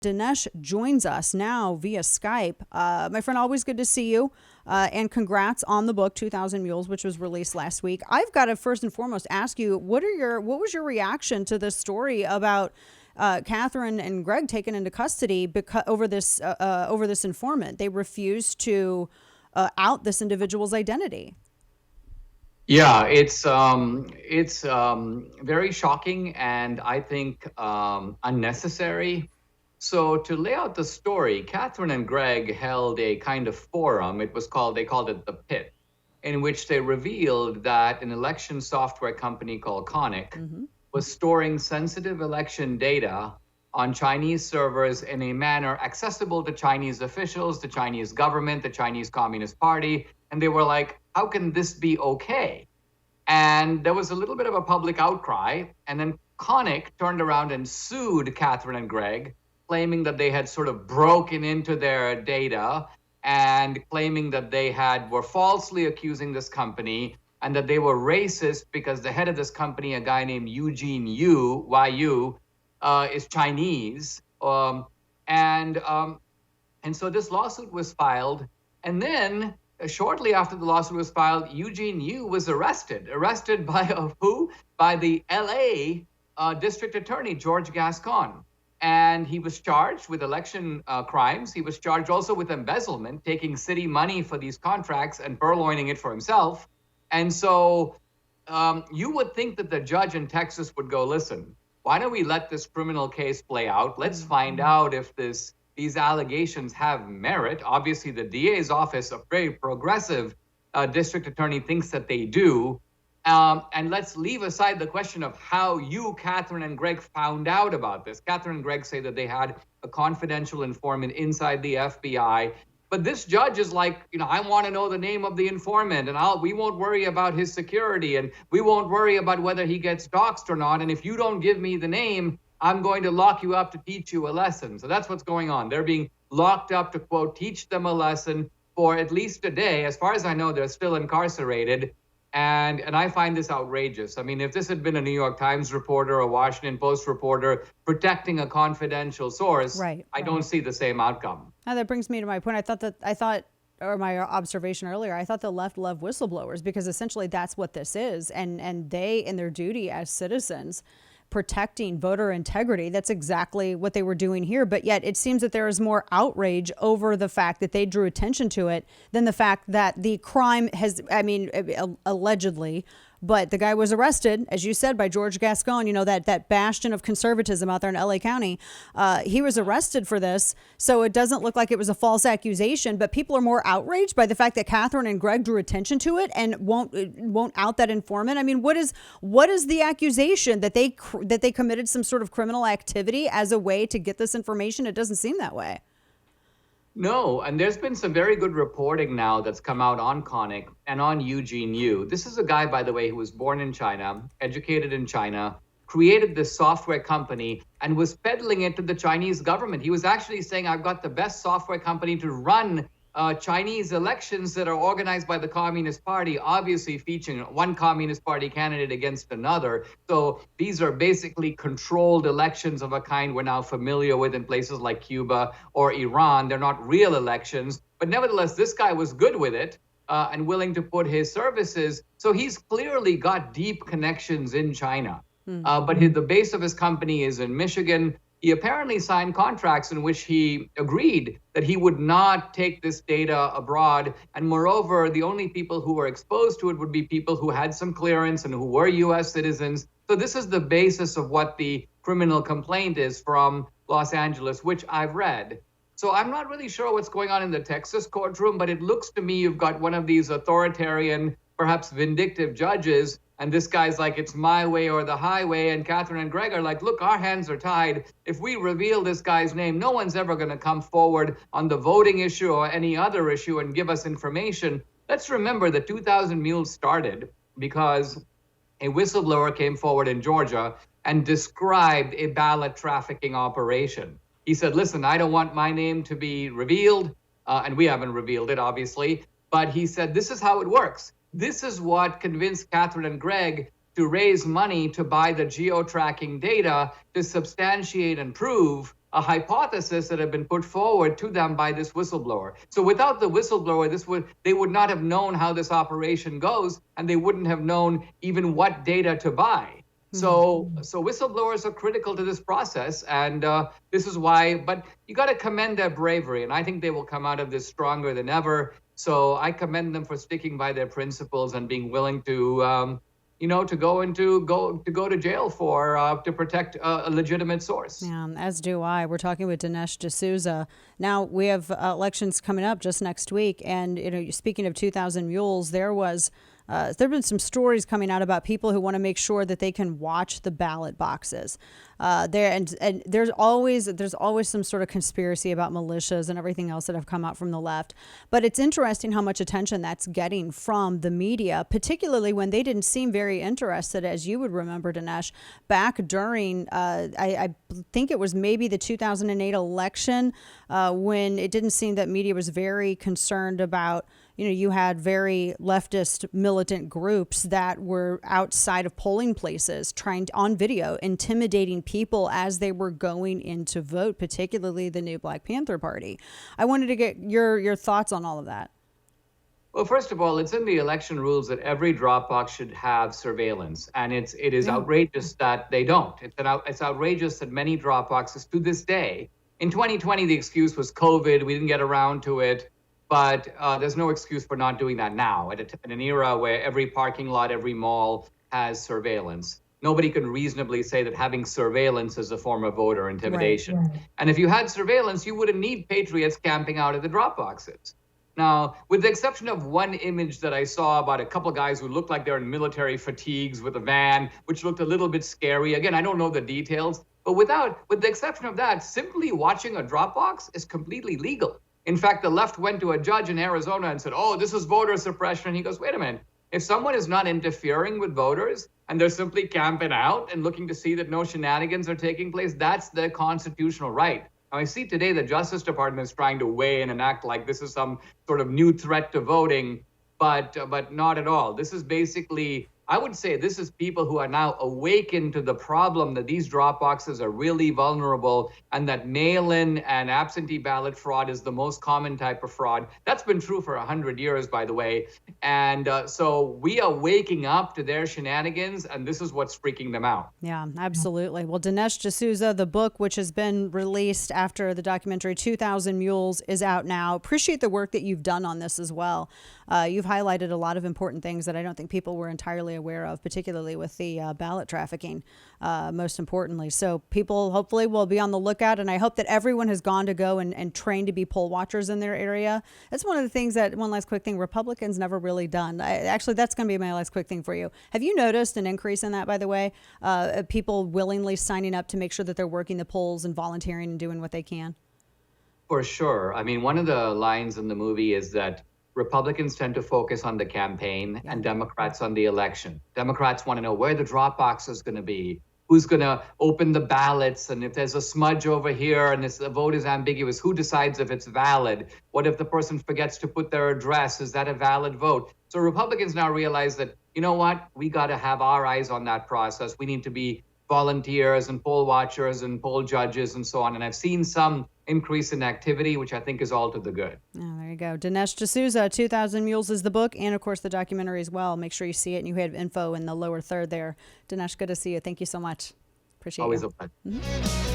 Dinesh joins us now via Skype. My friend, always good to see you. And congrats on the book, 2000 Mules, which was released last week. I've got to first and foremost ask you, what was your reaction to this story about Catherine and Greg taken into custody because over this informant? They refused to out this individual's identity. Yeah, it's very shocking and I think unnecessary. So to lay out the story, Catherine and Greg held a kind of forum. They called it the Pit, in which they revealed that an election software company called Conic was storing sensitive election data on Chinese servers in a manner accessible to Chinese officials, the Chinese government, the Chinese Communist Party. And they were like, how can this be okay? And there was a little bit of a public outcry. And then Conic turned around and sued Catherine and Greg, claiming that they had sort of broken into their data and claiming that they were falsely accusing this company and that they were racist because the head of this company, a guy named Eugene Yu, is Chinese. And so this lawsuit was filed. And then shortly after the lawsuit was filed, Eugene Yu was arrested by who? By the LA District Attorney, George Gascon. And he was charged with election crimes. He was charged also with embezzlement, taking city money for these contracts and purloining it for himself. And so you would think that the judge in Texas would go, listen, why don't we let this criminal case play out? Let's find out if these allegations have merit. Obviously, the DA's office, a very progressive district attorney, thinks that they do. And let's leave aside the question of how you, Catherine and Greg, found out about this. Catherine and Greg say that they had a confidential informant inside the FBI. But this judge is like, I want to know the name of the informant, and we won't worry about his security, and we won't worry about whether he gets doxxed or not. And if you don't give me the name, I'm going to lock you up to teach you a lesson. So that's what's going on. They're being locked up to, quote, teach them a lesson for at least a day. As far as I know, they're still incarcerated. And I find this outrageous. I mean, if this had been a New York Times reporter or a Washington Post reporter protecting a confidential source, I don't see the same outcome. Now that brings me to my point. Or my observation earlier, I thought the left love whistleblowers because essentially that's what this is. And they, in their duty as citizens, protecting voter integrity, that's exactly what they were doing here. But yet it seems that there is more outrage over the fact that they drew attention to it than the fact that the crime allegedly, but the guy was arrested, as you said, by George Gascon, that bastion of conservatism out there in LA County. He was arrested for this. So it doesn't look like it was a false accusation, but people are more outraged by the fact that Catherine and Greg drew attention to it and won't out that informant. I mean, what is the accusation that they committed some sort of criminal activity as a way to get this information? It doesn't seem that way. No, and there's been some very good reporting now that's come out on Conic and on Eugene Yu. This is a guy, by the way, who was born in China, educated in China, created this software company, and was peddling it to the Chinese government. He was actually saying, I've got the best software company to run Chinese elections that are organized by the Communist Party, obviously featuring one Communist Party candidate against another. So these are basically controlled elections of a kind we're now familiar with in places like Cuba or Iran. They're not real elections, but nevertheless, this guy was good with it and willing to put his services. So he's clearly got deep connections in China. But the base of his company is in Michigan. He apparently signed contracts in which he agreed that he would not take this data abroad. And moreover, the only people who were exposed to it would be people who had some clearance and who were U.S. citizens. So this is the basis of what the criminal complaint is from Los Angeles, which I've read. So I'm not really sure what's going on in the Texas courtroom, but it looks to me you've got one of these authoritarian, perhaps vindictive judges. And this guy's like, it's my way or the highway. And Catherine and Greg are like, look, our hands are tied. If we reveal this guy's name, no one's ever going to come forward on the voting issue or any other issue and give us information. Let's remember that 2000 Mules started because a whistleblower came forward in Georgia and described a ballot trafficking operation. He said, listen, I don't want my name to be revealed. And we haven't revealed it, obviously. But he said, this is how it works. This is what convinced Catherine and Greg to raise money to buy the geo-tracking data to substantiate and prove a hypothesis that had been put forward to them by this whistleblower. So without the whistleblower, they would not have known how this operation goes, and they wouldn't have known even what data to buy. So whistleblowers are critical to this process, and this is why. But you got to commend their bravery, and I think they will come out of this stronger than ever. So I commend them for sticking by their principles and being willing to, to go to jail for to protect a legitimate source. Yeah, as do I. We're talking with Dinesh D'Souza. Now we have elections coming up just next week, and speaking of 2,000 Mules, there've been some stories coming out about people who want to make sure that they can watch the ballot boxes. And there's always some sort of conspiracy about militias and everything else that have come out from the left. But it's interesting how much attention that's getting from the media, particularly when they didn't seem very interested, as you would remember, Dinesh, back during I think it was maybe the 2008 election, when it didn't seem that media was very concerned about. You had very leftist militant groups that were outside of polling places on video, intimidating people as they were going in to vote, particularly the new Black Panther Party. I wanted to get your thoughts on all of that. Well, first of all, it's in the election rules that every drop box should have surveillance, and it is outrageous that they don't. It's outrageous that many drop boxes to this day. In 2020, the excuse was COVID. We didn't get around to it. But there's no excuse for not doing that now in an era where every parking lot, every mall has surveillance. Nobody can reasonably say that having surveillance is a form of voter intimidation. Right. And if you had surveillance, you wouldn't need patriots camping out at the drop boxes. Now, with the exception of one image that I saw about a couple guys who looked like they're in military fatigues with a van, which looked a little bit scary. Again, I don't know the details, but with the exception of that, simply watching a drop box is completely legal. In fact, the left went to a judge in Arizona and said, oh, this is voter suppression. And he goes, wait a minute. If someone is not interfering with voters and they're simply camping out and looking to see that no shenanigans are taking place, that's their constitutional right. Now, I see today the Justice Department is trying to weigh in and act like this is some sort of new threat to voting, but not at all. This is basically, I would say this is people who are now awakened to the problem that these drop boxes are really vulnerable and that mail-in and absentee ballot fraud is the most common type of fraud. That's been true for 100 years, by the way. And so we are waking up to their shenanigans, and this is what's freaking them out. Yeah, absolutely. Well, Dinesh D'Souza, the book, which has been released after the documentary 2,000 Mules, is out now. Appreciate the work that you've done on this as well. You've highlighted a lot of important things that I don't think people were entirely aware of, particularly with the ballot trafficking, most importantly. So people hopefully will be on the lookout, and I hope that everyone has gone to go and trained to be poll watchers in their area. That's one of the things one last quick thing, Republicans never really done. Actually, that's going to be my last quick thing for you. Have you noticed an increase in that, by the way? People willingly signing up to make sure that they're working the polls and volunteering and doing what they can? For sure. I mean, one of the lines in the movie is that Republicans tend to focus on the campaign and Democrats on the election. Democrats want to know where the drop box is going to be, who's going to open the ballots, and if there's a smudge over here and the vote is ambiguous, who decides if it's valid? What if the person forgets to put their address? Is that a valid vote? So Republicans now realize that, you know what, we got to have our eyes on that process. We need to be volunteers and poll watchers and poll judges and so on. And I've seen some increase in activity, which I think is all to the good. Oh, there you go. Dinesh D'Souza, 2,000 Mules is the book, and of course the documentary as well. Make sure you see it, and you have info in the lower third there. Dinesh, good to see you. Thank you so much. Appreciate it. Always a pleasure. Mm-hmm.